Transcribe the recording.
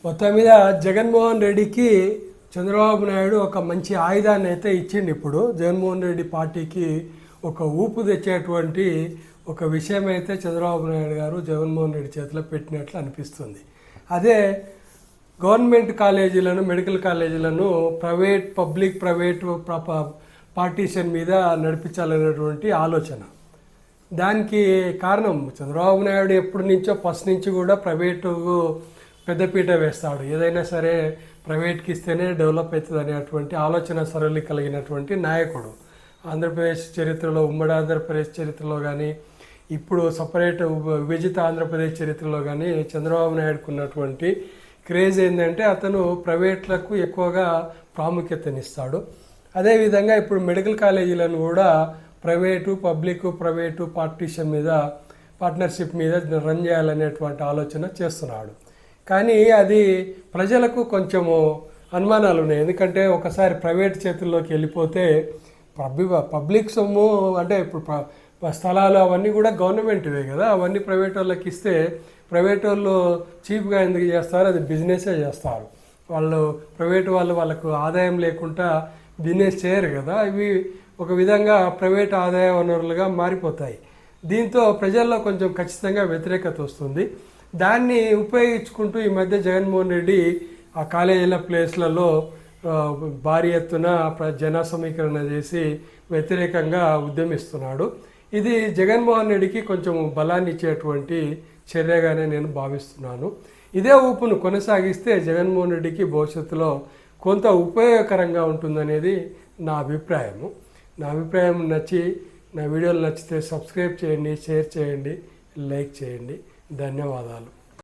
మొత్తం మీద జగన్మోహన్ రెడ్డికి చంద్రబాబు నాయుడు ఒక మంచి ఆయుధాన్ని అయితే ఇచ్చిండు. ఇప్పుడు జగన్మోహన్ రెడ్డి పార్టీకి ఒక ఊపు తెచ్చేటువంటి ఒక విషయం అయితే చంద్రబాబు నాయుడు గారు జగన్మోహన్ రెడ్డి చేతిలో పెట్టినట్లు అనిపిస్తుంది. అదే గవర్నమెంట్ కాలేజీలను, మెడికల్ కాలేజీలను ప్రైవేట్ పార్టీషన్ మీద నడిపించాలనేటువంటి ఆలోచన. దానికి కారణం చంద్రబాబు నాయుడు ఎప్పటి నుంచో ఫస్ట్ నుంచి కూడా ప్రైవేటు పెద్దపీట వేస్తాడు. ఏదైనా సరే ప్రైవేట్కి ఇస్తేనే డెవలప్ అవుతుంది అనేటువంటి ఆలోచన సరళి కలిగినటువంటి నాయకుడు. ఆంధ్రప్రదేశ్ చరిత్రలో, ఉమ్మడి ఆంధ్రప్రదేశ్ చరిత్రలో కానీ, ఇప్పుడు సపరేట్ విభజిత ఆంధ్రప్రదేశ్ చరిత్రలో కానీ చంద్రబాబు నాయుడుకు ఉన్నటువంటి క్రేజ్ ఏంటంటే అతను ప్రైవేట్లకు ఎక్కువగా ప్రాముఖ్యతనిస్తాడు. అదేవిధంగా ఇప్పుడు మెడికల్ కాలేజీలను కూడా ప్రైవేటు పార్ట్నర్షిప్ మీద రన్ చేయాలనేటువంటి ఆలోచన చేస్తున్నాడు. కానీ అది ప్రజలకు కొంచెము అనుమానాలు ఉన్నాయి. ఎందుకంటే ఒకసారి ప్రైవేట్ చేతుల్లోకి వెళ్ళిపోతే పబ్లిక్ సొమ్ము అంటే ఇప్పుడు స్థలాలు అవన్నీ కూడా గవర్నమెంట్వే కదా, అవన్నీ ప్రైవేట్ వాళ్ళకి ఇస్తే ప్రైవేట్ వాళ్ళు చీప్గా ఎందుకు చేస్తారు? అది బిజినెసే చేస్తారు. ప్రైవేట్ వాళ్ళకు ఆదాయం లేకుండా బిజినెస్ చేయరు కదా. ఇవి ఒక విధంగా ప్రైవేట్ ఆదాయ వనరులుగా మారిపోతాయి. దీంతో ప్రజల్లో కొంచెం ఖచ్చితంగా వ్యతిరేకత వస్తుంది. దాన్ని ఉపయోగించుకుంటూ ఈ మధ్య జగన్మోహన్ రెడ్డి ఆ కాలేజీల ప్లేస్లలో భారీ ఎత్తున జన సమీకరణ చేసి వ్యతిరేకంగా ఉద్యమిస్తున్నాడు. ఇది జగన్మోహన్ రెడ్డికి కొంచెం బలాన్ని ఇచ్చేటువంటి చర్యగానే నేను భావిస్తున్నాను. ఇదే ఊపును కొనసాగిస్తే జగన్మోహన్ రెడ్డికి భవిష్యత్తులో కొంత ఉపయోగకరంగా ఉంటుందనేది నా అభిప్రాయము. నా అభిప్రాయం నా వీడియోలు నచ్చితే సబ్స్క్రైబ్ చేయండి, షేర్ చేయండి, లైక్ చేయండి. ధన్యవాదాలు.